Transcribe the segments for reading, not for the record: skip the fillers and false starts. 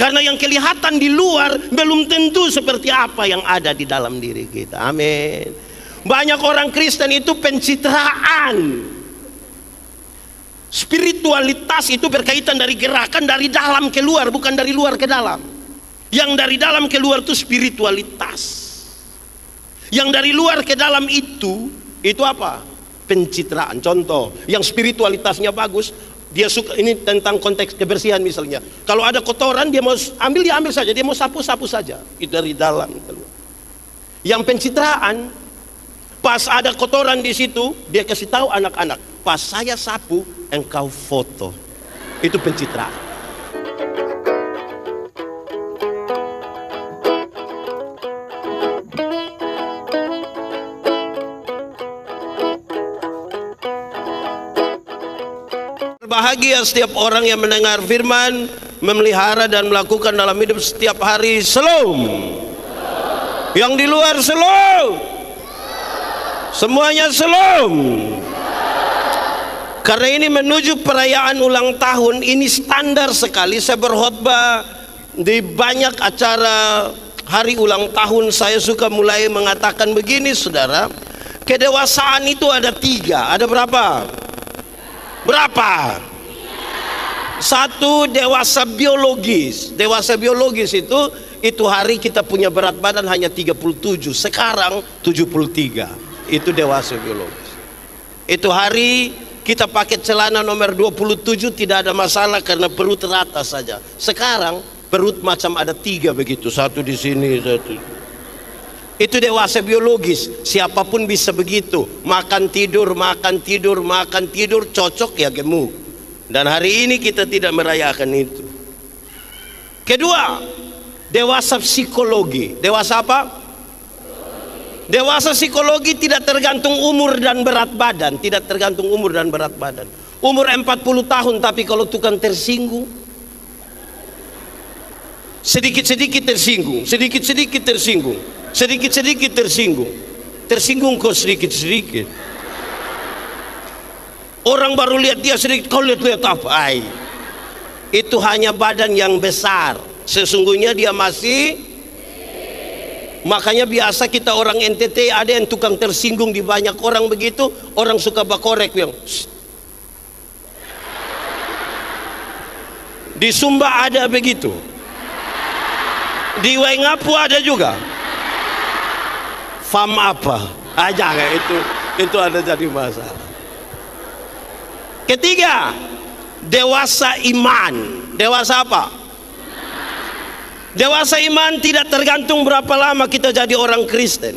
Karena yang kelihatan di luar belum tentu seperti apa yang ada di dalam diri kita. Amin. Banyak orang Kristen itu pencitraan. Spiritualitas itu berkaitan dari gerakan dari dalam ke luar, bukan dari luar ke dalam. Yang dari dalam ke luar itu spiritualitas. Yang dari luar ke dalam itu apa? Pencitraan. Contoh, yang spiritualitasnya bagus, dia suka, ini tentang konteks kebersihan misalnya. Kalau ada kotoran dia mau ambil, dia ambil saja, dia mau sapu saja. Itu dari dalam keluar. Yang pencitraan, pas ada kotoran di situ, dia kasih tahu anak-anak, pas saya sapu, engkau foto. Itu pencitraan. Bahagia setiap orang yang mendengar firman, memelihara dan melakukan dalam hidup setiap hari. Shalom. Yang di luar shalom. Semuanya shalom. Karena ini menuju perayaan ulang tahun, ini standar sekali. Saya berkhotbah di banyak acara hari ulang tahun. Saya suka mulai mengatakan begini, saudara. Kedewasaan itu ada 3. Ada berapa? Berapa? 1, dewasa biologis. Dewasa biologis itu hari kita punya berat badan hanya 37. Sekarang 73. Itu dewasa biologis. Itu hari kita pakai celana nomor 27 tidak ada masalah karena perut rata saja. Sekarang perut macam ada 3 begitu, 1 di sini, 1. Itu dewasa biologis. Siapapun bisa begitu. Makan tidur, cocok ya gemuk. Dan hari ini kita tidak merayakan itu. Kedua, dewasa psikologi. Dewasa apa? Dewasa psikologi tidak tergantung umur dan berat badan. Tidak tergantung umur dan berat badan. Umur 40 tahun tapi kalau tukang tersinggung, sedikit-sedikit tersinggung, sedikit-sedikit tersinggung, sedikit-sedikit tersinggung, tersinggung kok sedikit-sedikit. Orang baru lihat dia sedikit, kau lihat apa? Ay, itu hanya badan yang besar. Sesungguhnya dia masih. Makanya biasa kita orang NTT ada yang tukang tersinggung di banyak orang begitu, orang suka bakorek yang. Di Sumba ada begitu. Di Waingapu ada juga. Fam apa? Aja kayak itu ada jadi masalah. Ketiga, dewasa iman. Dewasa apa? Dewasa iman tidak tergantung berapa lama kita jadi orang Kristen.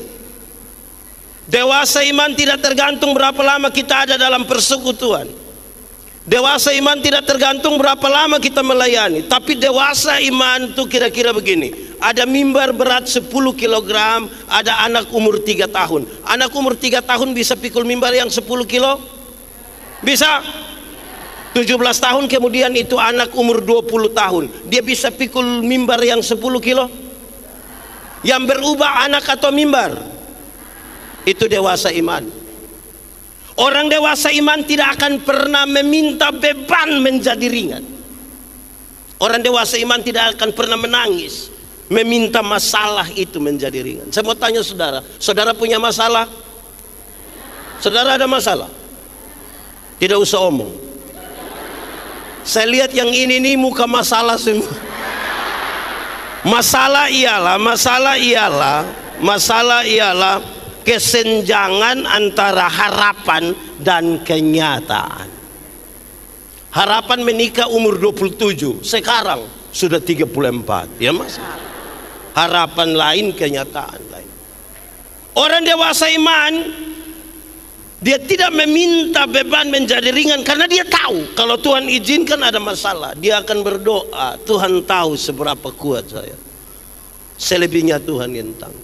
Dewasa iman tidak tergantung berapa lama kita ada dalam persekutuan. Dewasa iman tidak tergantung berapa lama kita melayani. Tapi dewasa iman itu kira-kira begini. Ada mimbar berat 10 kg, ada anak umur 3 tahun. Anak umur 3 tahun bisa pikul mimbar yang 10 kilo? Bisa? 17 tahun kemudian itu anak umur 20 tahun. Dia bisa pikul mimbar yang 10 kilo? Yang berubah anak atau mimbar? Itu dewasa iman. Orang dewasa iman tidak akan pernah meminta beban menjadi ringan. Orang dewasa iman tidak akan pernah menangis meminta masalah itu menjadi ringan. Saya mau tanya saudara, saudara punya masalah? Saudara ada masalah? Tidak usah omong. Saya lihat yang ini nih muka masalah semua. Masalah ialah kesenjangan antara harapan dan kenyataan. Harapan menikah umur 27, sekarang sudah 34. Ya masalah. Harapan lain, kenyataan lain. Orang dewasa iman, dia tidak meminta beban menjadi ringan karena dia tahu kalau Tuhan izinkan ada masalah, dia akan berdoa, Tuhan tahu seberapa kuat saya. Selebihnya Tuhan yang tahu.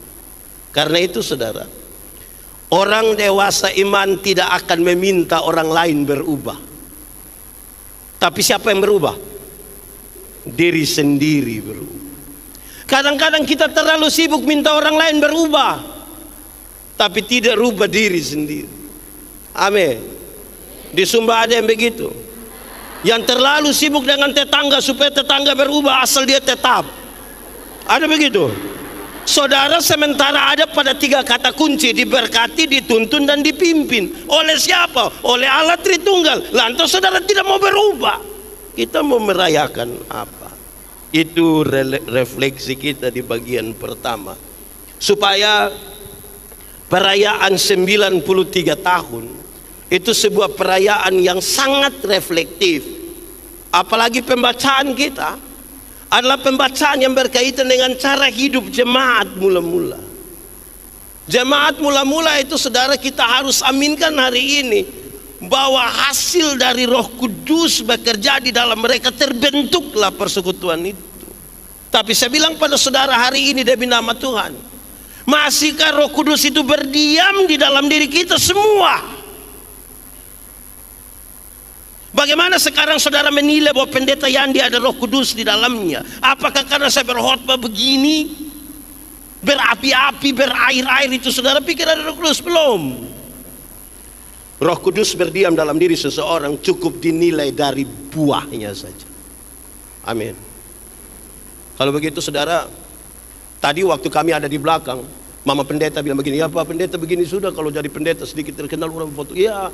Karena itu saudara, orang dewasa iman tidak akan meminta orang lain berubah. Tapi siapa yang berubah? Diri sendiri berubah. Kadang-kadang kita terlalu sibuk minta orang lain berubah, tapi tidak rubah diri sendiri. Amin. Di Sumba ada yang begitu. Yang terlalu sibuk dengan tetangga supaya tetangga berubah asal dia tetap. Ada begitu? Saudara, sementara ada pada 3 kata kunci: diberkati, dituntun, dan dipimpin. Oleh siapa? Oleh Allah Tritunggal. Lantas saudara tidak mau berubah. Kita mau merayakan apa? Itu refleksi kita di bagian pertama. Supaya perayaan 93 tahun itu sebuah perayaan yang sangat reflektif. Apalagi pembacaan kita adalah pembacaan yang berkaitan dengan cara hidup jemaat mula-mula. Jemaat mula-mula itu, saudara, kita harus aminkan hari ini bahwa hasil dari Roh Kudus bekerja di dalam mereka, terbentuklah persekutuan itu. Tapi saya bilang pada saudara hari ini demi nama Tuhan, masihkah Roh Kudus itu berdiam di dalam diri kita semua? Bagaimana sekarang saudara menilai bahwa pendeta Yandi ada Roh Kudus di dalamnya? Apakah karena saya berkhotbah begini, berapi-api, berair-air, itu saudara pikir ada Roh Kudus? Belum. Roh Kudus berdiam dalam diri seseorang cukup dinilai dari buahnya saja. Amin. Kalau begitu saudara, tadi waktu kami ada di belakang, mama pendeta bilang begini, ya Pak pendeta begini sudah, kalau jadi pendeta sedikit terkenal orang foto. Iya,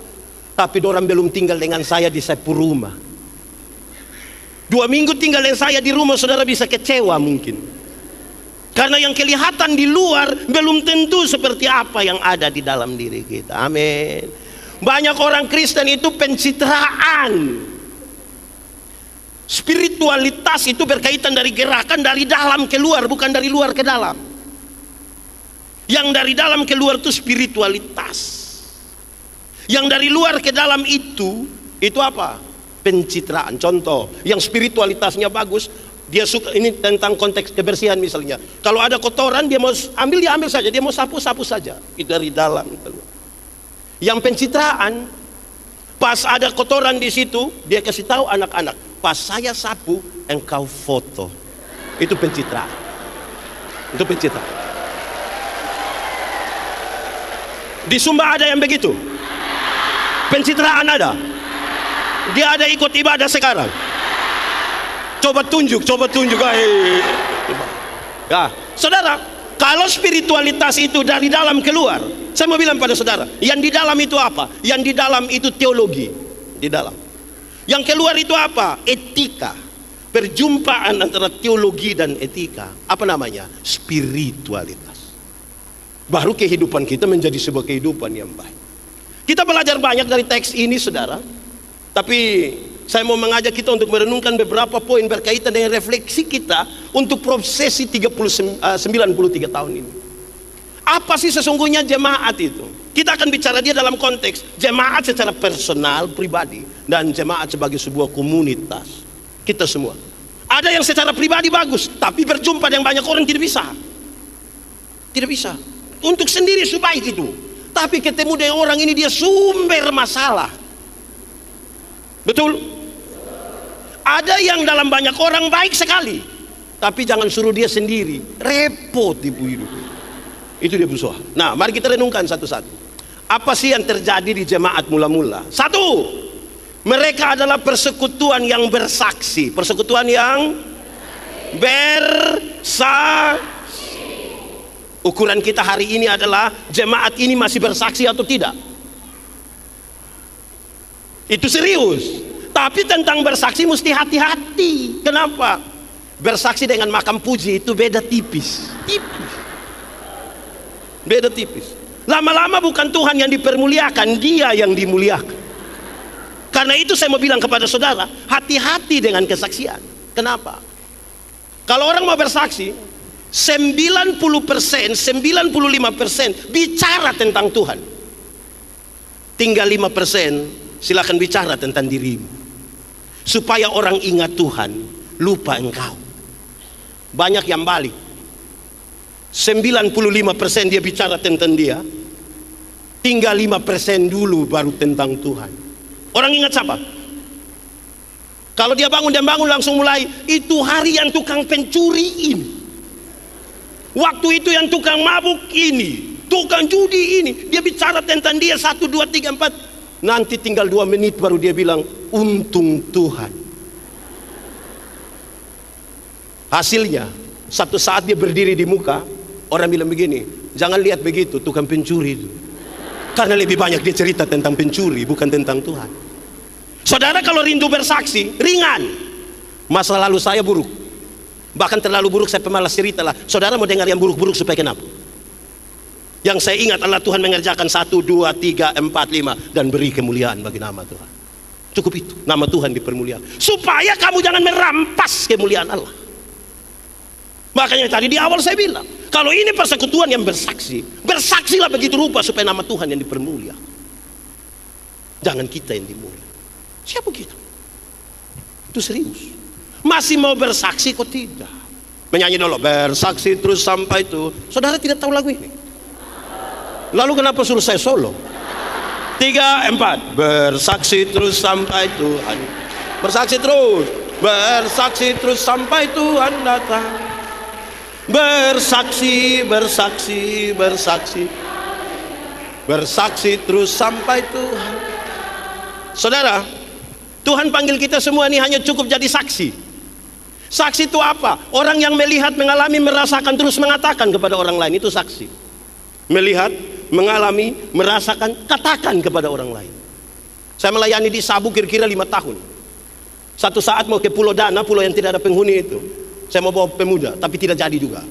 tapi dorang belum tinggal dengan saya di sapu rumah. 2 minggu tinggal dengan saya di rumah, saudara bisa kecewa mungkin. Karena yang kelihatan di luar belum tentu seperti apa yang ada di dalam diri kita. Amin. Banyak orang Kristen itu pencitraan. Spiritualitas itu berkaitan dari gerakan dari dalam keluar, bukan dari luar ke dalam. Yang dari dalam keluar itu spiritualitas. Yang dari luar ke dalam itu apa? Pencitraan. Contoh, yang spiritualitasnya bagus, dia suka, ini tentang konteks kebersihan misalnya. Kalau ada kotoran dia mau ambil, dia ambil saja, dia mau sapu saja. Itu dari dalam. Yang pencitraan, pas ada kotoran di situ, dia kasih tahu anak-anak, pas saya sapu, engkau foto. Itu pencitraan. Itu pencitraan. Di Sumba ada yang begitu. Pencitraan ada. Dia ada ikut ibadah sekarang. Coba tunjuk. Ya, saudara, kalau spiritualitas itu dari dalam keluar, saya mau bilang pada saudara, yang di dalam itu apa? Yang di dalam itu teologi. Di dalam. Yang keluar itu apa? Etika. Perjumpaan antara teologi dan etika. Apa namanya? Spiritualitas. Baru kehidupan kita menjadi sebuah kehidupan yang baik. Kita belajar banyak dari teks ini saudara, tapi saya mau mengajak kita untuk merenungkan beberapa poin berkaitan dengan refleksi kita untuk prosesi 93 tahun ini. Apa sih sesungguhnya jemaat itu? Kita akan bicara dia dalam konteks jemaat secara personal, pribadi, dan jemaat sebagai sebuah komunitas. Kita semua. Ada yang secara pribadi bagus, tapi berjumpa dengan banyak orang tidak bisa. Tidak bisa. Untuk sendiri sebaik itu. Tapi ketemu dengan orang ini dia sumber masalah. Betul? Ada yang dalam banyak orang baik sekali, tapi jangan suruh dia sendiri, repot ibu hidup. Itu dia musuh. Nah, mari kita renungkan satu-satu. Apa sih yang terjadi di jemaat mula-mula? 1, mereka adalah persekutuan yang bersaksi. Persekutuan yang bersaksi. Ukuran kita hari ini adalah jemaat ini masih bersaksi atau tidak. Itu serius. Tapi tentang bersaksi mesti hati-hati. Kenapa? Bersaksi dengan makam puji itu beda tipis. Beda tipis. Lama-lama bukan Tuhan yang dipermuliakan, dia yang dimuliakan. Karena itu saya mau bilang kepada saudara, hati-hati dengan kesaksian. Kenapa? Kalau orang mau bersaksi, 90%, 95% bicara tentang Tuhan. Tinggal 5% silakan bicara tentang dirimu. Supaya orang ingat Tuhan, lupa engkau. Banyak yang balik. 95% dia bicara tentang dia. Tinggal 5% dulu baru tentang Tuhan. Orang ingat siapa? Kalau dia bangun langsung mulai, itu hari yang tukang pencuri ini. Waktu itu yang tukang mabuk ini, tukang judi ini. Dia bicara tentang dia 1, 2, 3, 4. Nanti tinggal 2 menit baru dia bilang, untung Tuhan. Hasilnya, satu saat dia berdiri di muka, orang bilang begini, jangan lihat begitu, tukang pencuri itu. Karena lebih banyak dia cerita tentang pencuri, bukan tentang Tuhan. Saudara, kalau rindu bersaksi, ringan. Masa lalu saya buruk, bahkan terlalu buruk, saya pemalas cerita lah. Saudara mau dengar yang buruk-buruk supaya kenapa? Yang saya ingat adalah Tuhan mengerjakan 1, 2, 3, 4, 5 dan beri kemuliaan bagi nama Tuhan. Cukup itu, nama Tuhan dipermuliakan. Supaya kamu jangan merampas kemuliaan Allah. Makanya tadi di awal saya bilang, kalau ini persekutuan yang bersaksi, bersaksilah begitu rupa supaya nama Tuhan yang dipermuliakan. Jangan kita yang dimuliakan. Siapa kita? Itu serius. Masih mau bersaksi kok tidak? Menyanyi dulu, bersaksi terus sampai itu. Saudara tidak tahu lagu ini? Lalu kenapa suruh saya solo? 3, 4. Bersaksi terus sampai Tuhan. Bersaksi terus. Bersaksi terus sampai Tuhan datang. Bersaksi, bersaksi, bersaksi. Bersaksi terus sampai Tuhan. Saudara, Tuhan panggil kita semua ini hanya cukup jadi saksi. Saksi itu apa? Orang yang melihat, mengalami, merasakan, terus mengatakan kepada orang lain, itu saksi. Melihat, mengalami, merasakan, katakan kepada orang lain. Saya melayani di Sabu kira-kira 5 tahun. Satu saat mau ke Pulau Dana, pulau yang tidak ada penghuni itu. Saya mau bawa pemuda, tapi tidak jadi juga.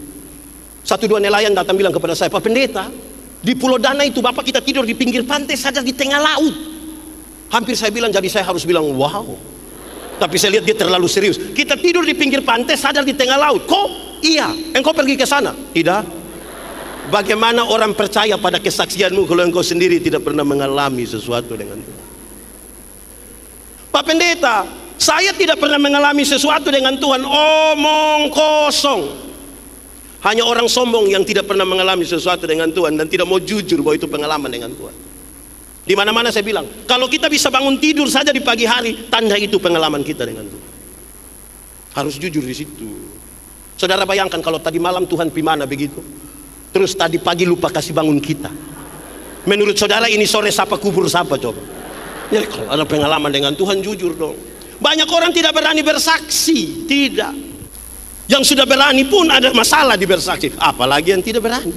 1-2 nelayan datang bilang kepada saya, Pak Pendeta, di Pulau Dana itu Bapak kita tidur di pinggir pantai saja di tengah laut. Hampir saya bilang, jadi saya harus bilang wow. Tapi saya lihat dia terlalu serius. Kita tidur di pinggir pantai, sadar di tengah laut. Kok? Iya. Engkau pergi ke sana? Tidak. Bagaimana orang percaya pada kesaksianmu kalau engkau sendiri tidak pernah mengalami sesuatu dengan Tuhan? Pak Pendeta, saya tidak pernah mengalami sesuatu dengan Tuhan. Omong kosong. Hanya orang sombong yang tidak pernah mengalami sesuatu dengan Tuhan dan tidak mau jujur bahwa itu pengalaman dengan Tuhan. Di mana-mana saya bilang, kalau kita bisa bangun tidur saja di pagi hari, tanda itu pengalaman kita dengan Tuhan. Harus jujur di situ. Saudara bayangkan kalau tadi malam Tuhan pimana begitu, terus tadi pagi lupa kasih bangun kita. Menurut saudara ini sore siapa kubur siapa coba? Ya kalau ada pengalaman dengan Tuhan jujur dong. Banyak orang tidak berani bersaksi, tidak. Yang sudah berani pun ada masalah di bersaksi, apalagi yang tidak berani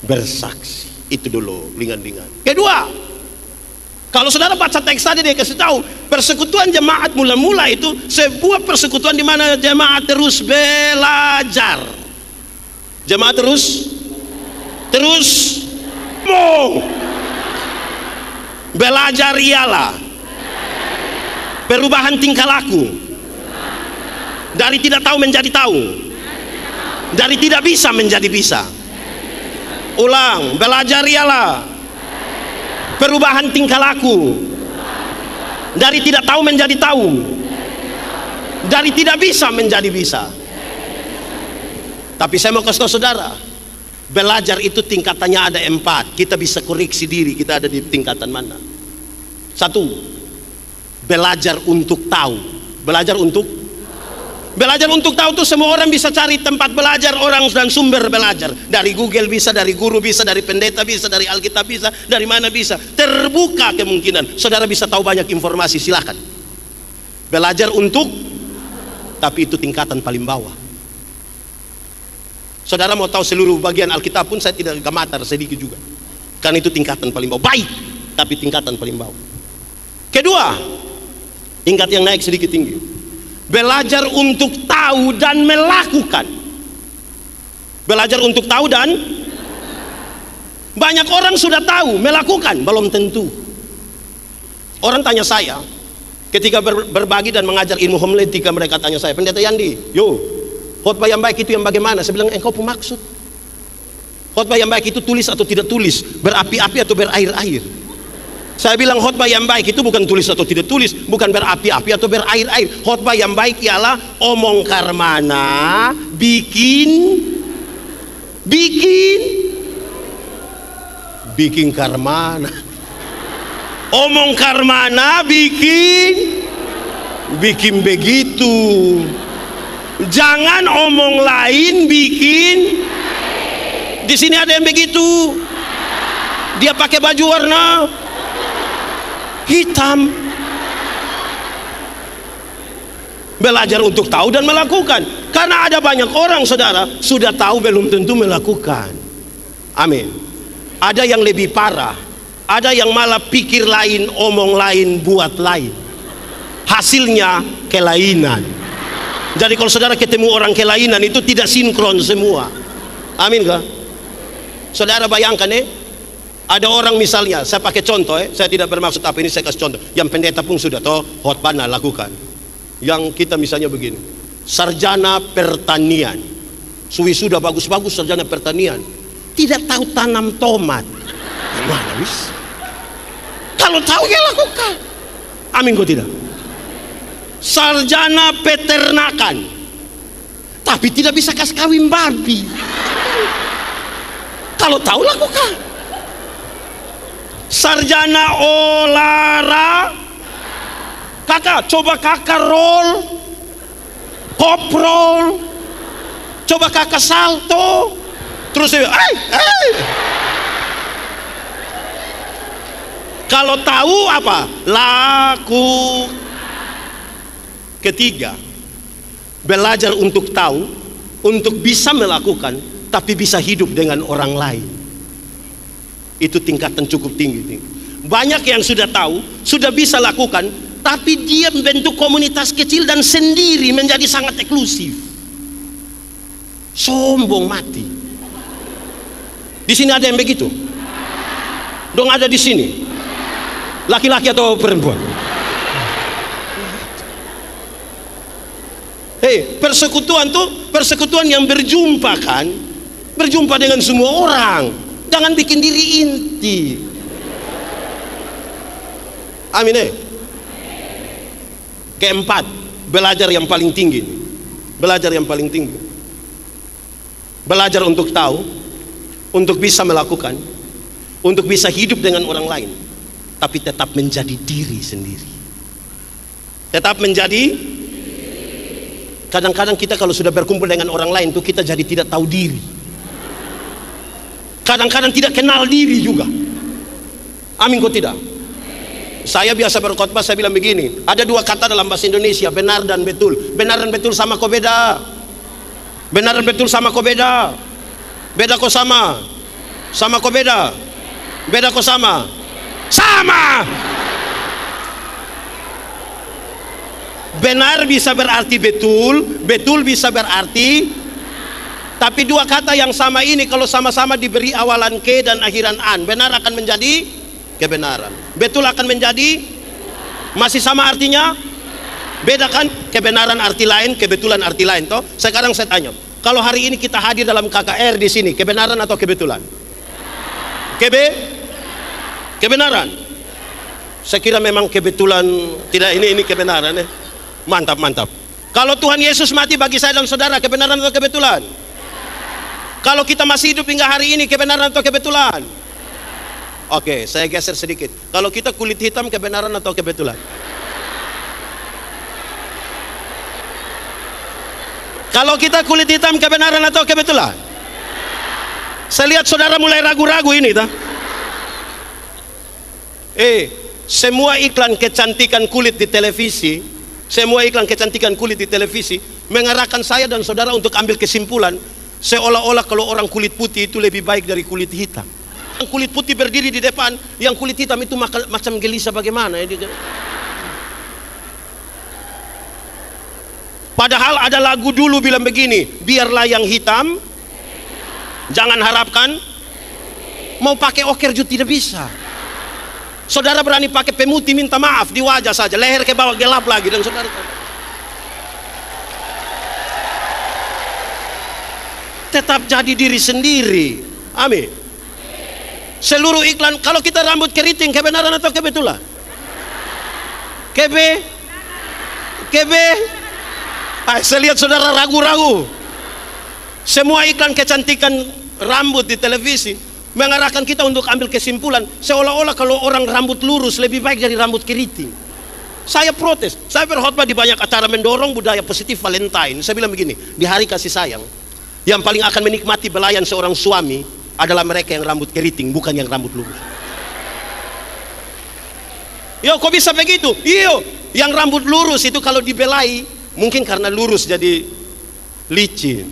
bersaksi. Itu dulu ringan-ringan. Kedua, kalau saudara baca teks tadi dia kasih tahu persekutuan jemaat mula-mula itu sebuah persekutuan di mana jemaat terus belajar. Jemaat terus mau belajar ialah perubahan tingkah laku dari tidak tahu menjadi tahu, dari tidak bisa menjadi bisa. Ulang, belajar ialah perubahan tingkah laku dari tidak tahu menjadi tahu, dari tidak bisa menjadi bisa. Tapi saya mau kasih tahu saudara, belajar itu tingkatannya ada 4. Kita bisa koreksi diri, kita ada di tingkatan mana. 1, belajar untuk tahu. Belajar untuk tahu itu semua orang bisa cari tempat belajar orang dan sumber belajar. Dari Google bisa, dari guru bisa, dari pendeta bisa, dari Alkitab bisa, dari mana bisa. Terbuka kemungkinan. Saudara bisa tahu banyak informasi, silakan. Belajar untuk, tapi itu tingkatan paling bawah. Saudara mau tahu seluruh bagian Alkitab pun saya tidak gematar sedikit juga. Karena itu tingkatan paling bawah. Baik, tapi tingkatan paling bawah. Kedua, tingkat yang naik sedikit tinggi. Belajar untuk tahu dan melakukan. Belajar untuk tahu dan banyak orang sudah tahu, melakukan belum tentu. Orang tanya saya ketika berbagi dan mengajar ilmu homiletika, mereka tanya saya, Pendeta Yandi, yo, khotbah yang baik itu yang bagaimana? Saya bilang, engkau pemaksud. Khotbah yang baik itu tulis atau tidak tulis, berapi-api atau berair-air. Saya bilang khotbah yang baik itu bukan tulis atau tidak tulis, bukan berapi-api atau berair-air. Khotbah yang baik ialah omong karmana, bikin karmana. Omong karmana, bikin begitu. Jangan omong lain bikin. Di sini ada yang begitu. Dia pakai baju warna hitam. Belajar untuk tahu dan melakukan. Karena ada banyak orang, saudara, sudah tahu belum tentu melakukan. Amin. Ada yang lebih parah. Ada yang malah pikir lain, omong lain, buat lain. Hasilnya kelainan. Jadi kalau saudara ketemu orang kelainan, itu tidak sinkron semua. Amin kah? Saudara bayangkan ada orang misalnya, saya pakai contoh saya tidak bermaksud apa ini, saya kasih contoh. Yang pendeta pun sudah tahu, khotbahnya lakukan. Yang kita misalnya begini, sarjana pertanian, sudah bagus-bagus sarjana pertanian, tidak tahu tanam tomat. Gimana wis? Kalau tahu ya lakukan. Amin kok tidak? Sarjana peternakan, tapi tidak bisa kasih kawin babi. Kalau tahu lakukan. Sarjana kakak, coba kakak roll, koprol, coba kakak salto, terus kalau tahu apa? Laku. Ketiga, belajar untuk tahu, untuk bisa melakukan, tapi bisa hidup dengan orang lain. Itu tingkatan cukup tinggi. Banyak yang sudah tahu, sudah bisa lakukan, tapi dia membentuk komunitas kecil dan sendiri menjadi sangat eksklusif. Sombong mati. Di sini ada yang begitu? Dong ada di sini. Laki-laki atau perempuan? Persekutuan tuh persekutuan yang berjumpa kan? Berjumpa dengan semua orang. Jangan bikin diri inti. Amin. Keempat, belajar yang paling tinggi. Belajar yang paling tinggi. Belajar untuk tahu, untuk bisa melakukan, untuk bisa hidup dengan orang lain, tapi tetap menjadi diri sendiri. Tetap menjadi. Kadang-kadang kita kalau sudah berkumpul dengan orang lain tuh kita jadi tidak tahu diri. Kadang-kadang tidak kenal diri juga. Amin kok tidak? Saya biasa berkhotbah, saya bilang begini, ada dua kata dalam bahasa Indonesia, benar dan betul. Benar dan betul sama kok beda. Benar dan betul sama kok beda. Beda kok sama. Sama kok beda. Beda kok sama. Sama. Benar bisa berarti betul, betul bisa berarti, tapi dua kata yang sama ini kalau sama-sama diberi awalan ke dan akhiran an, benar akan menjadi kebenaran, betul akan menjadi, masih sama artinya, beda kan? Kebenaran arti lain, kebetulan arti lain. Toh sekarang saya tanya, kalau hari ini kita hadir dalam KKR di sini, kebenaran atau kebetulan? Kebenaran. Saya kira memang kebetulan, tidak, ini kebenaran. Mantap, mantap. Kalau Tuhan Yesus mati bagi saya dan saudara, kebenaran atau kebetulan? Kalau kita masih hidup hingga hari ini, kebenaran atau kebetulan? Oke, saya geser sedikit. Kalau kita kulit hitam, kebenaran atau kebetulan? Kalau kita kulit hitam, kebenaran atau kebetulan? Saya lihat saudara mulai ragu-ragu ini, tak? Semua iklan kecantikan kulit di televisi, semua iklan kecantikan kulit di televisi mengarahkan saya dan saudara untuk ambil kesimpulan seolah-olah kalau orang kulit putih itu lebih baik dari kulit hitam. Yang kulit putih berdiri di depan, yang kulit hitam itu macam gelisah bagaimana ya? Padahal ada lagu dulu bilang begini, biarlah yang hitam, jangan harapkan, mau pakai oker juga tidak bisa. Saudara berani pakai pemutih minta maaf di wajah saja, leher ke bawah gelap lagi, dan saudara tetap jadi diri sendiri. Amin. Seluruh iklan, kalau kita rambut keriting, kebenaran atau kebetulan? Saya lihat saudara ragu-ragu. Semua iklan kecantikan rambut di televisi mengarahkan kita untuk ambil kesimpulan seolah-olah kalau orang rambut lurus lebih baik dari rambut keriting. Saya protes. Saya berkhotbah di banyak acara mendorong budaya positif Valentine. Saya bilang begini, di hari kasih sayang yang paling akan menikmati belayan seorang suami adalah mereka yang rambut keriting, bukan yang rambut lurus. Yo, kok bisa begitu? Iyo, yang rambut lurus itu kalau dibelai, mungkin karena lurus jadi licin.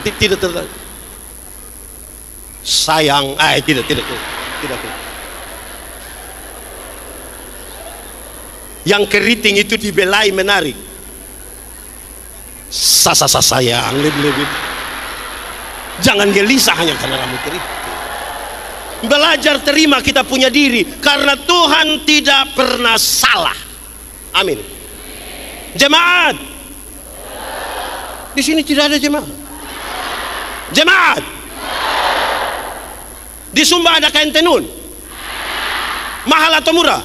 Tidak terlalu. Sayang, tidak. Yang keriting itu dibelai menarik. Sayang, lebih. Jangan gelisah hanya karena rambut keriting. Belajar terima kita punya diri, karena Tuhan tidak pernah salah. Amin. Jemaat, di sini tidak ada jemaat. Jemaat, di Sumba ada kain tenun. Mahal atau murah?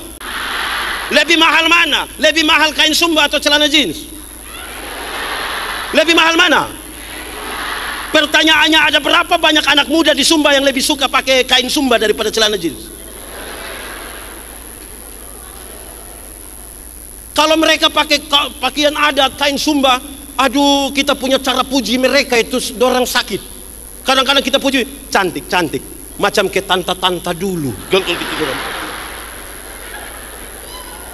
Lebih mahal mana? Lebih mahal kain Sumba atau celana jeans? Lebih mahal mana? Pertanyaannya, ada berapa banyak anak muda di Sumba yang lebih suka pakai kain Sumba daripada celana jeans? Kalau mereka pakai pakaian adat kain Sumba, aduh, kita punya cara puji mereka itu dorang sakit. Kadang-kadang kita puji, cantik, macam ke tanta-tanta dulu.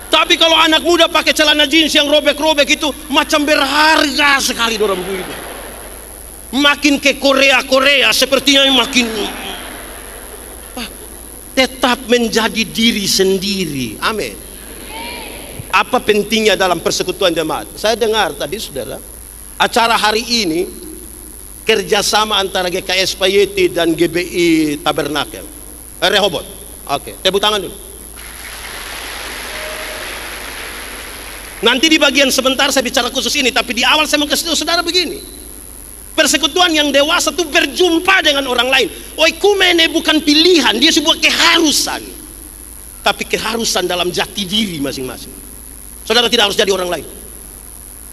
Tapi kalau anak muda pakai celana jeans yang robek-robek itu, macam berharga sekali dorang puji. Makin ke Korea sepertinya makin tetap menjadi diri sendiri. Amin. Apa pentingnya dalam persekutuan jemaat? Saya dengar tadi saudara, acara hari ini kerjasama antara GKS Payeti dan GBI Tabernakel Rehoboth. Oke, tepuk tangan dulu. Nanti di bagian sebentar saya bicara khusus ini, tapi di awal saya mau kasih tahu saudara begini. Persekutuan yang dewasa itu berjumpa dengan orang lain. Oikumene bukan pilihan, dia sebuah keharusan. Tapi keharusan dalam jati diri masing-masing. Saudara tidak harus jadi orang lain.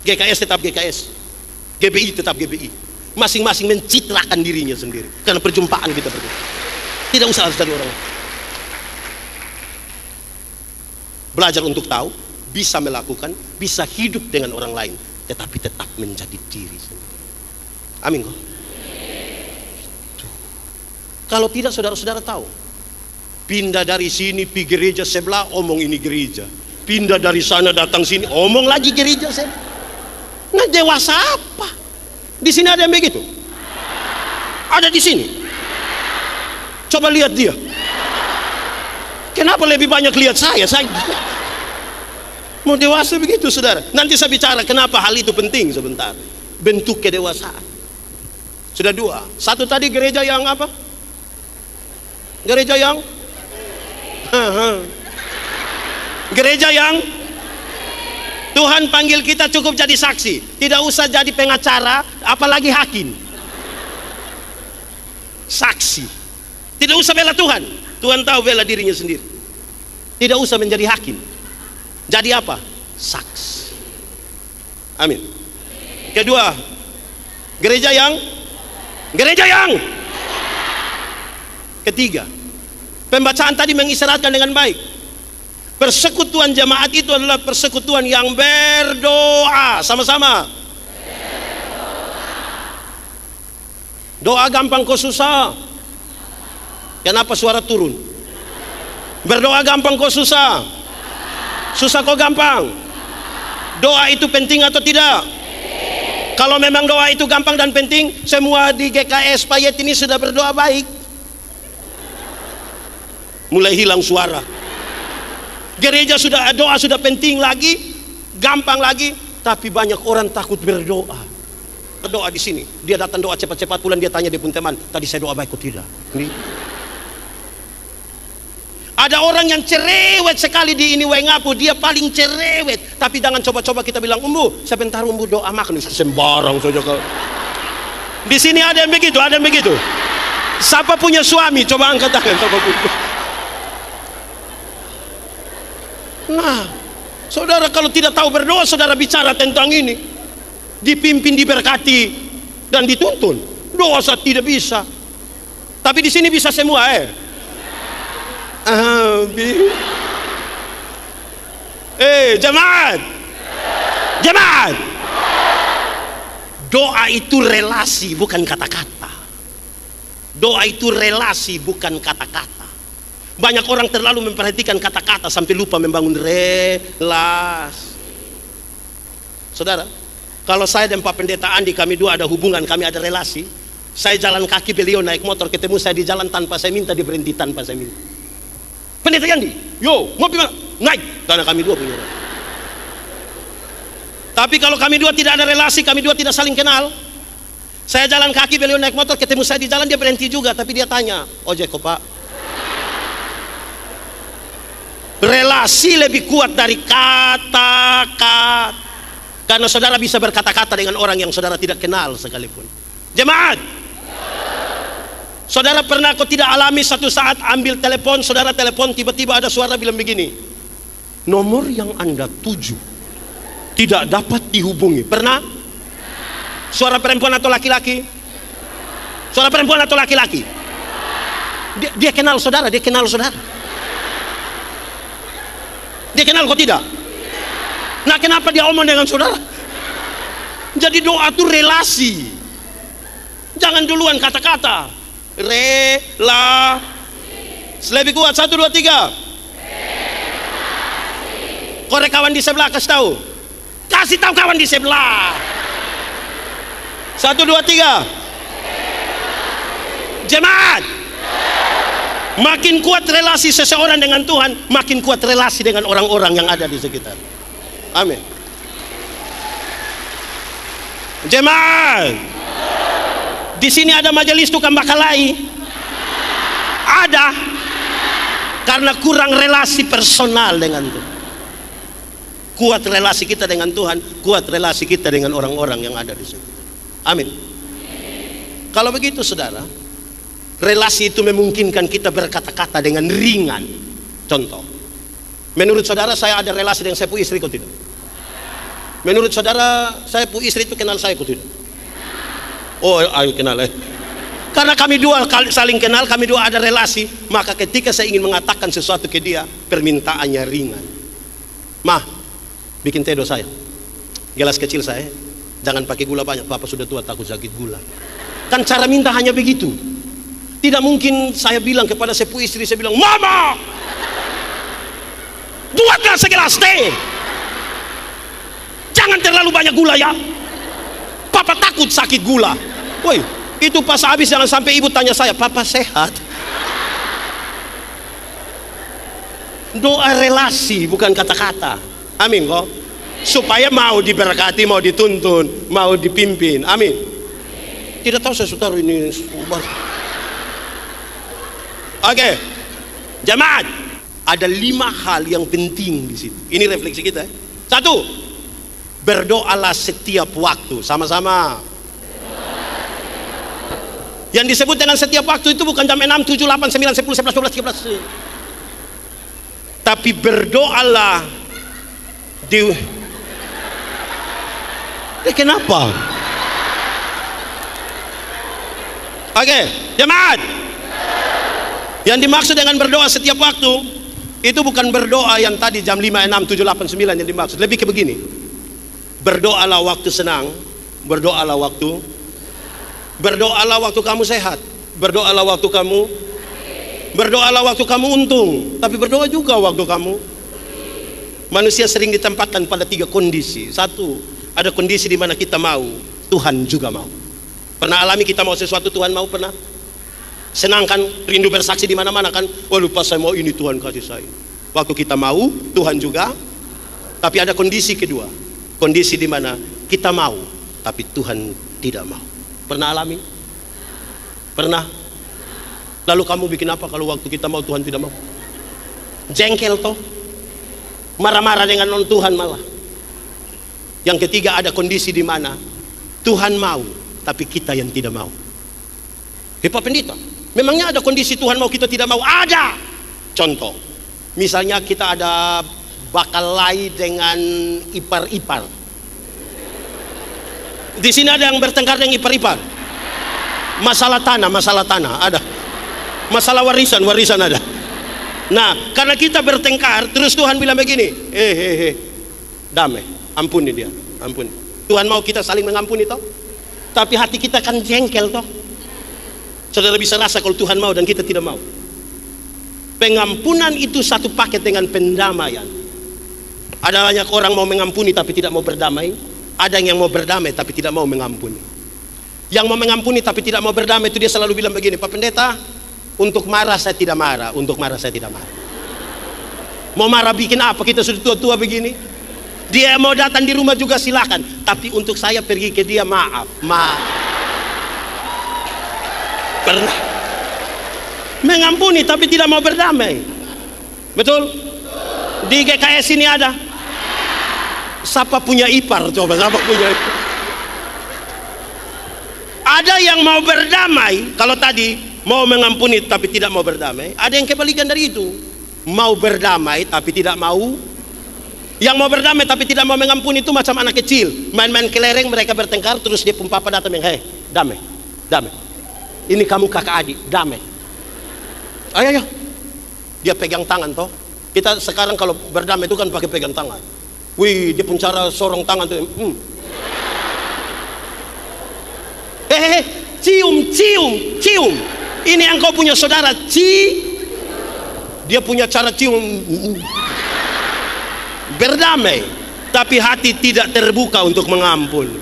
GKS tetap GKS, GBI tetap GBI. Masing-masing mencitrakan dirinya sendiri. Karena perjumpaan kita berdua. Tidak usah harus jadi orang lain. Belajar untuk tahu, bisa melakukan, bisa hidup dengan orang lain, tetapi tetap menjadi diri sendiri. Amin kok. Kalau tidak saudara-saudara tahu, pindah dari sini pergi gereja sebelah, omong ini gereja. Pindah dari sana datang sini, omong lagi gereja sebelah. Nah, dewasa apa? Di sini ada yang begitu? Ada di sini? Coba lihat dia. Kenapa lebih banyak lihat saya? Mau dewasa begitu saudara. Nanti saya bicara kenapa hal itu penting sebentar. Bentuk kedewasaan. Sudah dua. Satu tadi gereja yang apa? Gereja yang gereja yang Tuhan panggil kita cukup jadi saksi. Tidak usah jadi pengacara, apalagi hakim. Saksi. Tidak usah bela Tuhan. Tuhan tahu bela dirinya sendiri. Tidak usah menjadi hakim. Jadi apa? Saksi. Amin. Kedua, gereja yang ketiga, pembacaan tadi mengisyaratkan dengan baik. Persekutuan jemaat itu adalah persekutuan yang berdoa sama-sama. Doa gampang kok susah. Kenapa suara turun? Berdoa gampang kok susah. Susah kok gampang. Doa itu penting atau tidak? Kalau memang doa itu gampang dan penting, semua di GKS Payet ini sudah berdoa baik. Mulai hilang suara. Gereja sudah doa sudah penting lagi, gampang lagi, tapi banyak orang takut berdoa. Berdoa di sini, dia datang doa cepat-cepat, pulang dia tanya dia pun teman, tadi saya doa baik kok tidak? Ini. Ada orang yang cerewet sekali di ini Wengapu, dia paling cerewet. Tapi jangan coba-coba kita bilang, Umbu, sebentar Umbu doa makan sembarang saja kau. Di sini ada yang begitu, ada yang begitu. Siapa punya suami? Coba angkat tangan. Nah, saudara kalau tidak tahu berdoa, saudara bicara tentang ini, dipimpin, diberkati, dan dituntun. Doa saat tidak bisa. Tapi di sini bisa semua, jemaat. Doa itu relasi, bukan kata-kata. Doa itu relasi, bukan kata-kata. Banyak orang terlalu memperhatikan kata-kata sampai lupa membangun relasi. Saudara, kalau saya dan Pak Pendeta Andi, kami dua ada hubungan, kami ada relasi. Saya jalan kaki, beliau naik motor, ketemu saya di jalan tanpa saya minta, dia berhenti tanpa saya minta. Pendeta Andi, yo, mau gimana? Naik, karena kami dua punya relasi. Tapi kalau kami dua tidak ada relasi, kami dua tidak saling kenal. Saya jalan kaki, beliau naik motor, ketemu saya di jalan, dia berhenti juga, tapi dia tanya, ojek kok Pak? Relasi lebih kuat dari kata-kata. Karena saudara bisa berkata-kata dengan orang yang saudara tidak kenal sekalipun. Jemaat, saudara pernah kok tidak alami satu saat ambil telepon, saudara telepon, tiba-tiba ada suara bilang begini, nomor yang Anda tuju tidak dapat dihubungi. Pernah? Suara perempuan atau laki-laki? Suara perempuan atau laki-laki? Dia kenal saudara, dia kenal saudara. Dia kenal kok tidak? Nah, kenapa dia omong dengan saudara? Jadi doa itu relasi. Jangan duluan kata-kata. Lebih kuat, 1, 2, 3. Korek kawan di sebelah, kasih tahu. Kasih tahu kawan di sebelah. 1, 2, 3. Jemaat, makin kuat relasi seseorang dengan Tuhan, makin kuat relasi dengan orang-orang yang ada di sekitar. Amin. Jemaat, di sini ada majelis tukang bakalai. Ada, karena kurang relasi personal dengan Tuhan. Kuat relasi kita dengan Tuhan, kuat relasi kita dengan orang-orang yang ada di sini. Amin. Kalau begitu saudara, relasi itu memungkinkan kita berkata-kata dengan ringan. Contoh, menurut saudara saya ada relasi dengan saya pu istri kok tidak? Menurut saudara saya pu istri itu kenal saya kok tidak? Oh, ayo kenal Karena kami dua saling kenal, kami dua ada relasi, maka ketika saya ingin mengatakan sesuatu ke dia, permintaannya ringan. Mah, bikin teh saya. Gelas kecil saya, jangan pakai gula banyak, Papa sudah tua takut sakit gula. Kan cara minta hanya begitu. Tidak mungkin saya bilang kepada sepupu istri, saya bilang, Mama, buatlah segelas teh, jangan terlalu banyak gula ya, Papa takut sakit gula. Woi, itu pas habis jangan sampai ibu tanya saya, Papa sehat? Doa relasi bukan kata-kata. Amin kok. Supaya mau diberkati, mau dituntun, mau dipimpin. Amin. Tidak tahu saya saudara ini. Oke, jemaat, ada 5 hal yang penting di situ. Ini refleksi kita. 1, berdoalah setiap waktu. Sama-sama. Yang disebut dengan setiap waktu itu bukan jam 6, 7, 8, 9, 10, 11, 12, 13. Tapi berdoalah di... kenapa? Oke, jemaat, yang dimaksud dengan berdoa setiap waktu itu bukan berdoa yang tadi jam 5, 6, 7, 8, 9 yang dimaksud. Lebih ke begini, berdoalah waktu senang, berdoalah waktu kamu sehat, berdoalah waktu kamu untung, tapi berdoa juga waktu kamu. Manusia sering ditempatkan pada 3 kondisi. 1, ada kondisi di mana kita mau, Tuhan juga mau. Pernah alami kita mau sesuatu, Tuhan mau? Pernah? Senang kan, rindu bersaksi di mana-mana kan, oh lupa saya mau ini, Tuhan kasih saya. Waktu kita mau, Tuhan juga. Tapi ada kondisi kedua, kondisi di mana kita mau tapi Tuhan tidak mau. Pernah alami? Pernah? Lalu kamu bikin apa kalau waktu kita mau Tuhan tidak mau? Jengkel toh, marah-marah dengan non Tuhan malah. Yang ketiga, ada kondisi di mana Tuhan mau tapi kita yang tidak mau. Pak Pendeta, memangnya ada kondisi Tuhan mau kita tidak mau? Ada. Contoh, misalnya kita ada bakalai dengan ipar-ipar. Di sini ada yang bertengkar dengan ipar-ipar. Masalah tanah ada. Masalah warisan ada. Nah, karena kita bertengkar, terus Tuhan bilang begini, damai, ampuni dia, ampuni. Tuhan mau kita saling mengampuni toh, tapi hati kita kan jengkel toh. Saudara bisa rasa kalau Tuhan mau dan kita tidak mau. Pengampunan itu satu paket dengan pendamaian. Ada banyak orang mau mengampuni tapi tidak mau berdamai. Ada yang mau berdamai tapi tidak mau mengampuni. Yang mau mengampuni tapi tidak mau berdamai itu dia selalu bilang begini, Pak Pendeta, untuk marah saya tidak marah, untuk marah saya tidak marah. Mau marah bikin apa? Kita sudah tua-tua begini. Dia mau datang di rumah juga silakan, tapi untuk saya pergi ke dia maaf. Pernah mengampuni tapi tidak mau berdamai. Betul? Di GKS ini ada. Siapa punya ipar? Coba siapa punya ipar? Ada yang mau berdamai. Kalau tadi mau mengampuni tapi tidak mau berdamai. Ada yang kebalikan dari itu. Mau berdamai tapi tidak mau. Yang mau berdamai tapi tidak mau mengampuni itu macam anak kecil. Main-main kelereng, mereka bertengkar, terus dia pun papa datang yang, hei, damai, damai. Ini kamu kakak adik, damai. Ayo. Dia pegang tangan toh. Kita sekarang kalau berdamai itu kan pakai pegang tangan. Wih, dia pun cara sorong tangan tuh. Cium. Ini yang kau punya saudara, dia punya cara cium. Berdamai, tapi hati tidak terbuka untuk mengampun.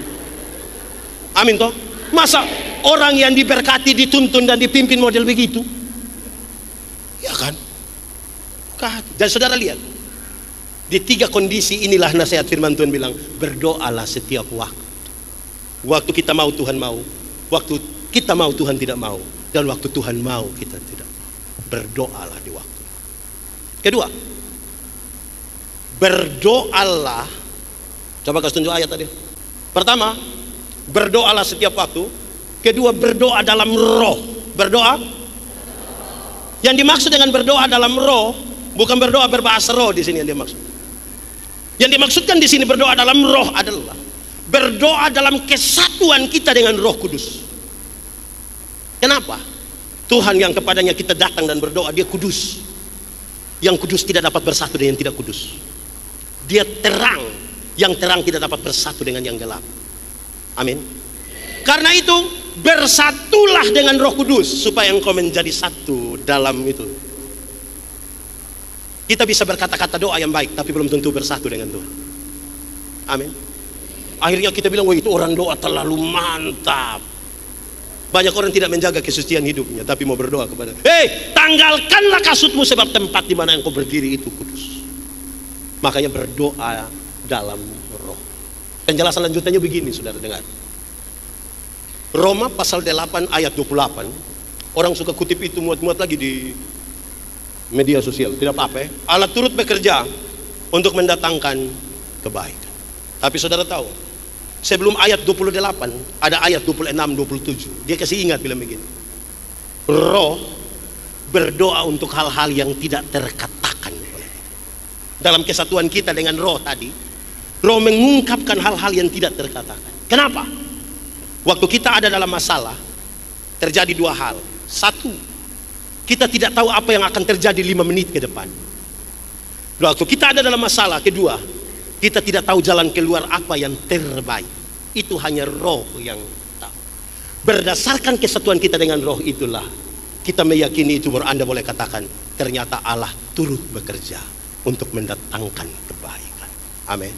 Amin toh? Masa orang yang diberkati, dituntun dan dipimpin model begitu? Ya kan? Dan saudara lihat, di 3 kondisi inilah nasihat firman Tuhan bilang, berdoalah setiap waktu. Waktu kita mau Tuhan mau, waktu kita mau Tuhan tidak mau, dan waktu Tuhan mau kita tidak mau. Berdoalah di waktu. Kedua, berdoalah. Coba kasih tunjuk ayat tadi. Pertama, berdoalah setiap waktu. Kedua, berdoa dalam roh. Berdoa. Yang dimaksud dengan berdoa dalam roh bukan berdoa berbahasa roh di sini yang dimaksud. Yang dimaksudkan di sini berdoa dalam roh adalah berdoa dalam kesatuan kita dengan Roh Kudus. Kenapa? Tuhan yang kepadanya kita datang dan berdoa, dia kudus. Yang kudus tidak dapat bersatu dengan yang tidak kudus. Dia terang, yang terang tidak dapat bersatu dengan yang gelap. Amin. Karena itu bersatulah dengan Roh Kudus supaya engkau menjadi satu dalam itu. Kita bisa berkata-kata doa yang baik tapi belum tentu bersatu dengan Tuhan. Amin. Akhirnya kita bilang, wah itu orang doa terlalu mantap. Banyak orang tidak menjaga kesucian hidupnya tapi mau berdoa kepada, hei, tanggalkanlah kasutmu sebab tempat di mana engkau berdiri itu kudus. Makanya berdoa dalam roh. Penjelasan lanjutannya begini, saudara dengar. Roma pasal 8 ayat 28. Orang suka kutip itu muat-muat lagi di media sosial. Tidak apa-apa ya. Allah turut bekerja untuk mendatangkan kebaikan. Tapi saudara tahu, sebelum ayat 28 ada ayat 26, 27. Dia kasih ingat bilang begini. Roh berdoa untuk hal-hal yang tidak terkatakan. Dalam kesatuan kita dengan roh tadi, roh mengungkapkan hal-hal yang tidak terkatakan. Kenapa? Waktu kita ada dalam masalah, terjadi 2 hal. 1, kita tidak tahu apa yang akan terjadi 5 menit ke depan. Waktu kita ada dalam masalah. Kedua, kita tidak tahu jalan keluar apa yang terbaik. Itu hanya roh yang tahu. Berdasarkan kesatuan kita dengan roh itulah kita meyakini itu, baru Anda boleh katakan ternyata Allah turut bekerja untuk mendatangkan kebaikan. Amin.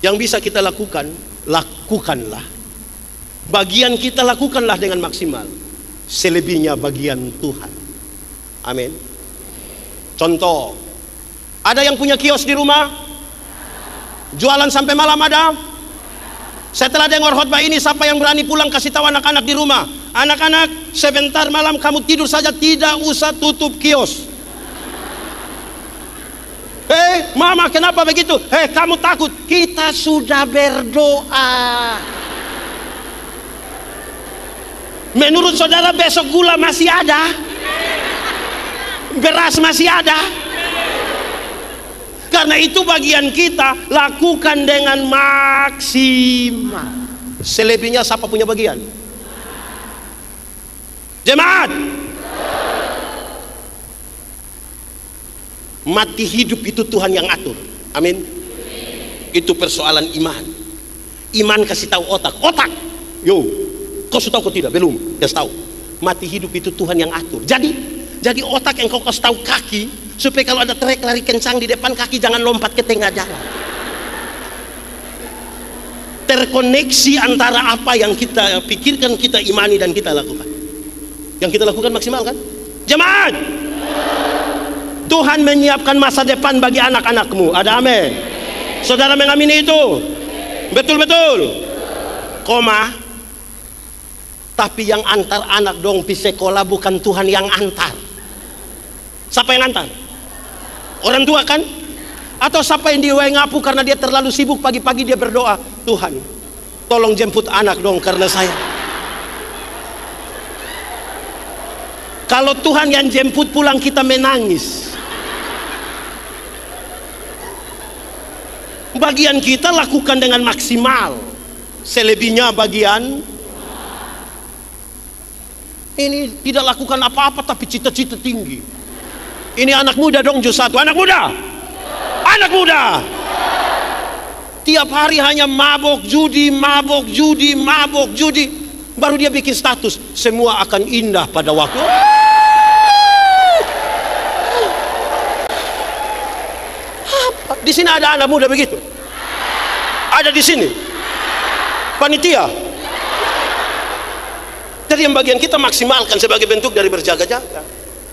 Yang bisa kita lakukan, lakukanlah. Bagian kita lakukanlah dengan maksimal. Selebihnya bagian Tuhan. Amin. Contoh, ada yang punya kios di rumah, jualan sampai malam ada. Setelah dengar khotbah ini, siapa yang berani pulang kasih tahu anak-anak di rumah, anak-anak sebentar malam kamu tidur saja, tidak usah tutup kios. Hei mama, kenapa begitu? Hei kamu takut? Kita sudah berdoa. Menurut saudara besok gula masih ada, beras masih ada. Karena itu bagian kita lakukan dengan maksimal. Selebihnya siapa punya bagian? Jemaat. Mati hidup itu Tuhan yang atur. Amin. Itu persoalan iman. Iman kasih tahu otak. Otak, yo, kau sudah tahu kau tidak? Belum, kasih tahu. Mati hidup itu Tuhan yang atur. Jadi Jadi otak yang kau kasih tahu kaki, supaya kalau ada trek lari kencang di depan kaki jangan lompat ke tengah jalan. Terkoneksi antara apa yang kita pikirkan, kita imani, dan kita lakukan. Yang kita lakukan maksimal kan? Jemaat, Tuhan menyiapkan masa depan bagi anak-anakmu. Ada amin? Saudara mengamini itu? Betul-betul. Koma. Tapi yang antar anak dong di sekolah bukan Tuhan yang antar. Siapa yang antar? Orang tua kan? Atau siapa yang dia ngapu karena dia terlalu sibuk, pagi-pagi dia berdoa, Tuhan tolong jemput anak dong karena saya. Kalau Tuhan yang jemput pulang kita menangis. Bagian kita lakukan dengan maksimal, selebihnya bagian ini tidak lakukan apa-apa tapi cita-cita tinggi. Ini anak muda dong, jus satu anak muda. Anak muda tiap hari hanya mabok judi, mabok judi, mabok judi. Baru dia bikin status, semua akan indah pada waktu. Apa? Di sini ada anak muda begitu? Ada di sini? Panitia? Jadi yang bagian kita maksimalkan sebagai bentuk dari berjaga-jaga.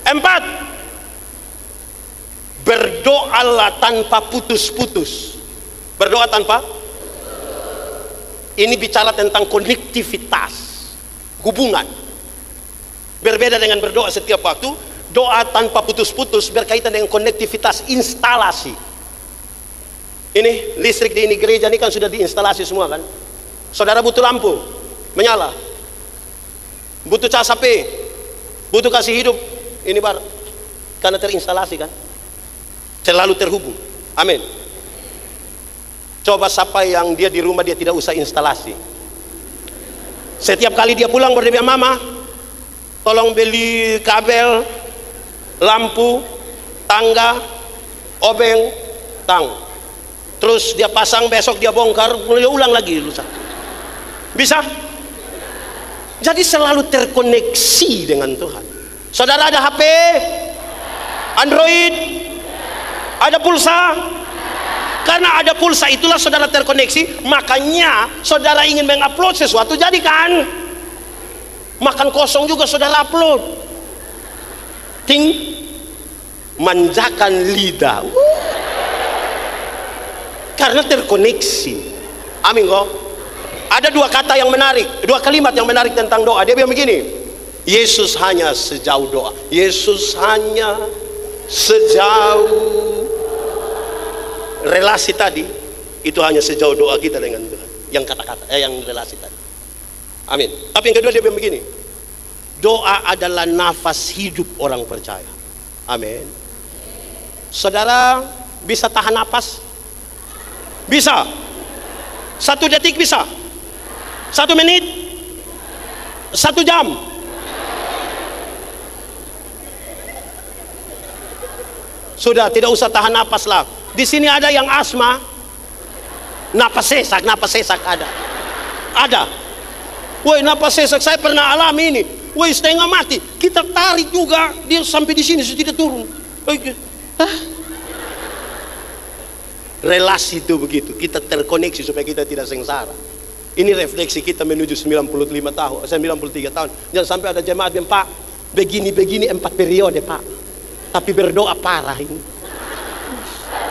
4, berdoalah tanpa putus-putus. Berdoa tanpa? Ini bicara tentang konektivitas, hubungan. Berbeda dengan berdoa setiap waktu. Doa tanpa putus-putus berkaitan dengan konektivitas instalasi. Ini listrik di ini gereja ini kan sudah diinstalasi semua kan. Saudara butuh lampu menyala, butuh cas HP, butuh kasih hidup, ini bar karena terinstalasi kan, selalu terhubung. Amin. Coba siapa yang dia di rumah dia tidak usah instalasi. Setiap kali dia pulang berdoa, mama tolong beli kabel, lampu, tangga, obeng, tang. Terus dia pasang, besok dia bongkar, dia ulang lagi lusa. Bisa? Jadi selalu terkoneksi dengan Tuhan. Saudara ada HP, Android, ada pulsa. Karena ada pulsa itulah saudara terkoneksi. Makanya saudara ingin mengupload sesuatu, jadi kan makan kosong juga saudara upload. Ting, manjakan lidah. Karena terkoneksi. Amin kok. Ada dua kata yang menarik, dua kalimat yang menarik tentang doa. Dia bilang begini, Yesus hanya sejauh doa. Yesus hanya sejauh relasi tadi, itu hanya sejauh doa kita dengan Tuhan. Yang kata-kata, yang relasi tadi. Amin. Tapi yang kedua dia bilang begini, doa adalah nafas hidup orang percaya. Amin. Saudara bisa tahan nafas? Bisa. 1 detik bisa. 1 menit. 1 jam. Sudah tidak usah tahan napas lah. Di sini ada yang asma, napas sesak ada. Ada. Woi, napas sesak saya pernah alami ini. Woi, setengah mati. Kita tarik juga dia sampai di sini sudah tidak turun. Relasi itu begitu, kita terkoneksi supaya kita tidak sengsara. Ini refleksi kita menuju 93 tahun. Jangan sampai ada jemaat yang Pak, begini 4 periode Pak, tapi berdoa parah ini.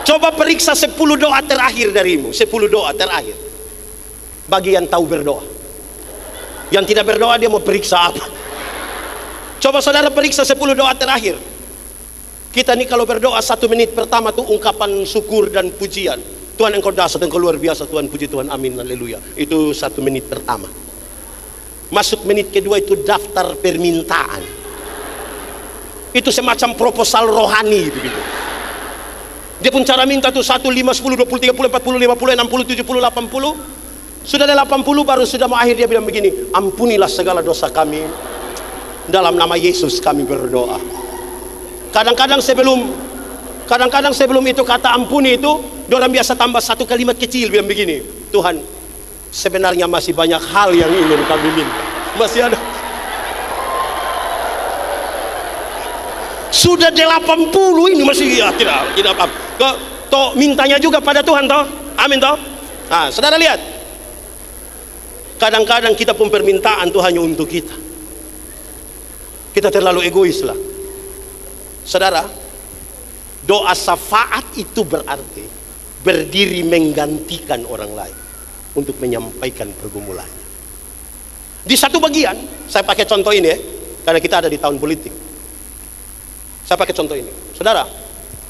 Coba periksa 10 doa terakhir darimu, 10 doa terakhir. Bagi yang tahu berdoa. Yang tidak berdoa dia mau periksa apa? Coba saudara periksa 10 doa terakhir. Kita nih kalau berdoa 1 menit pertama tuh ungkapan syukur dan pujian. Tuhan engkau dahsyat, engkau luar biasa, Tuhan puji Tuhan, amin, haleluya. Itu 1 menit pertama. Masuk menit kedua itu daftar permintaan. Itu semacam proposal rohani begitu. Dia pun cara minta tuh 1, 5, 10, 20, 30, 40, 50, 60, 70, 80. Sudah ada 80 baru sudah mau akhir dia bilang begini, ampunilah segala dosa kami. Dalam nama Yesus kami berdoa. Kadang-kadang sebelum itu kata ampuni itu, orang biasa tambah 1 kalimat kecil bilang begini, Tuhan, sebenarnya masih banyak hal yang ingin kami minta. Masih ada. Sudah 80 ini masih ya, tidak apa. Toh mintanya juga pada Tuhan toh. Amin toh. Nah, saudara lihat. Kadang-kadang kita pun permintaan Tuhan hanya untuk kita. Kita terlalu egois lah. Saudara, doa syafaat itu berarti berdiri menggantikan orang lain untuk menyampaikan pergumulannya. Di satu bagian, saya pakai contoh ini ya, karena kita ada di tahun politik. Saya pakai contoh ini. Saudara,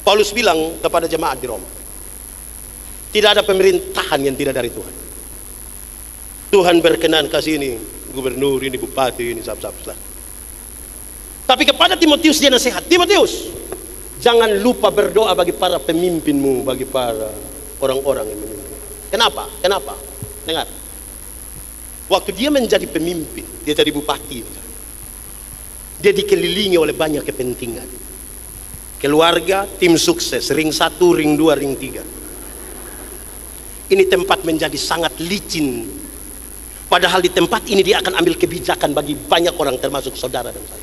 Paulus bilang kepada jemaat di Roma, tidak ada pemerintahan yang tidak dari Tuhan. Tuhan berkenan kasih ini gubernur, ini bupati, ini sab-sab. Tapi kepada Timotius dia nasihat, Timotius, jangan lupa berdoa bagi para pemimpinmu, bagi para orang-orang yang memimpin. Kenapa? Kenapa? Dengar. Waktu dia menjadi pemimpin, dia jadi bupati, dia dikelilingi oleh banyak kepentingan. Keluarga, tim sukses, ring 1, ring 2, ring 3. Ini tempat menjadi sangat licin. Padahal di tempat ini dia akan ambil kebijakan bagi banyak orang, termasuk saudara dan saya.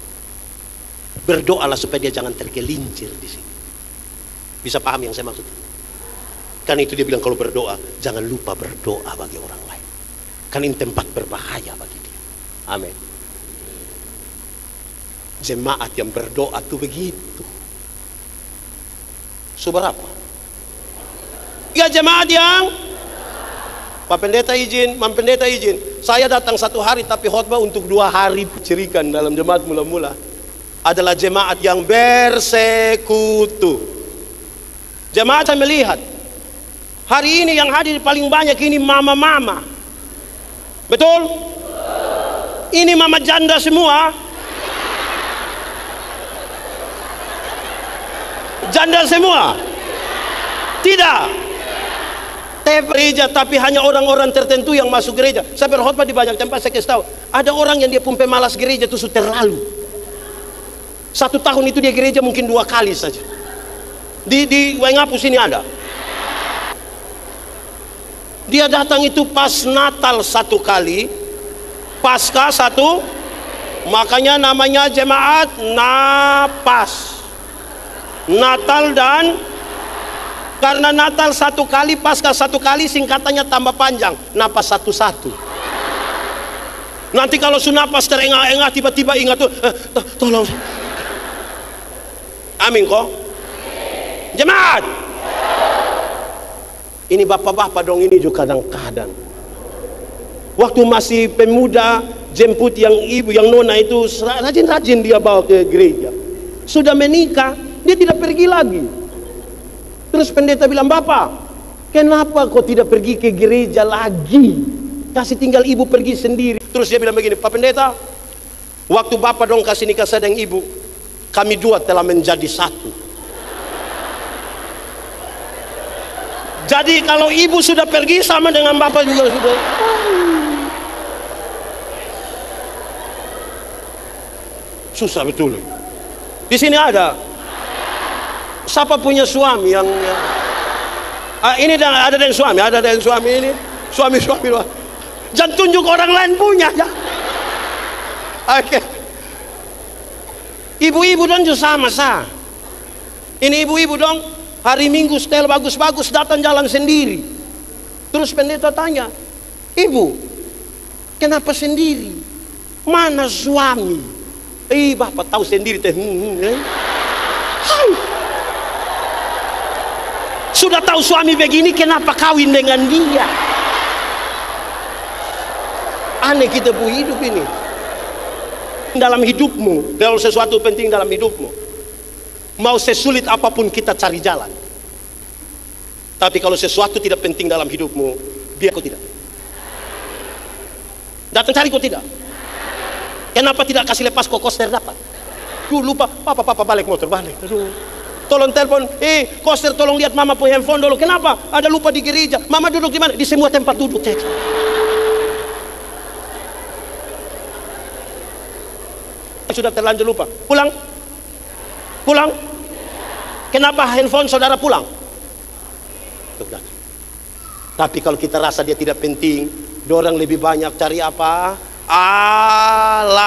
Berdoalah supaya dia jangan tergelincir di sini. Bisa paham yang saya maksud? Karena itu dia bilang kalau berdoa, jangan lupa berdoa bagi orang lain. Karena ini tempat berbahaya bagi dia. Amin. Jemaat yang berdoa tuh begitu. Seberapa? Ya jemaat yang Pak Pendeta izin, Mam Pendeta izin. Saya datang 1 hari tapi khotbah untuk 2 hari. Cirikan dalam jemaat mula-mula adalah jemaat yang bersekutu. Jemaat saya melihat hari ini yang hadir paling banyak ini mama-mama. Betul? Ini mama janda semua. Janda semua? Tidak. Gereja, tapi hanya orang-orang tertentu yang masuk gereja. Saya berkhotbah di banyak tempat, saya kasih tahu. Ada orang yang dia pun pemalas gereja itu sudah terlalu. 1 tahun itu dia gereja mungkin 2 kali saja. Di Waingapus ini ada. Dia datang itu pas Natal 1 kali, Paskah 1, makanya namanya jemaat Napas. Natal dan karena Natal 1 kali, Paskah 1 kali, singkatannya tambah panjang, Napas 1-1. Nanti kalau sunapas terengah-engah tiba-tiba ingat tuh, tolong. Amin kok. Jemaat. Ini bapak-bapak dong, ini juga kadang-kadang. Waktu masih pemuda, jemput yang ibu, yang nona itu rajin-rajin dia bawa ke gereja. Sudah menikah, dia tidak pergi lagi. Terus pendeta bilang, Bapak, kenapa kau tidak pergi ke gereja lagi? Kasih tinggal ibu pergi sendiri. Terus dia bilang begini, Pak Pendeta, waktu Bapak dong kasih nikah saya dengan ibu, kami 2 telah menjadi 1. Jadi kalau ibu sudah pergi sama dengan Bapak juga sudah. Susah betul. Di sini ada. Siapa punya suami yang ini ada yang suami, ada yang suami ini, suami. Jangan tunjuk orang lain punya ya. Oke. Ibu-ibu dong juga sama sah. Ini ibu-ibu dong hari Minggu setel bagus-bagus datang jalan sendiri. Terus pendeta tanya, Ibu, kenapa sendiri? Mana suami? Bapak tahu sendiri teh. Sudah tahu suami begini, kenapa kawin dengan dia? Aneh kita bu hidup ini. Dalam hidupmu, kalau sesuatu penting dalam hidupmu, mau sesulit apapun kita cari jalan. Tapi kalau sesuatu tidak penting dalam hidupmu, biar kau tidak. Datang cari kau tidak. Kenapa tidak kasih lepas kok koster dapat? Lupa, papa balik motor, balik. Aduh. Tolong telepon, koster tolong lihat mama punya handphone dulu. Kenapa? Ada lupa di gereja. Mama duduk di mana? Di semua tempat duduk. Sudah terlanjur lupa. Pulang. Kenapa handphone saudara pulang? Tapi kalau kita rasa dia tidak penting, orang lebih banyak cari apa? Allah.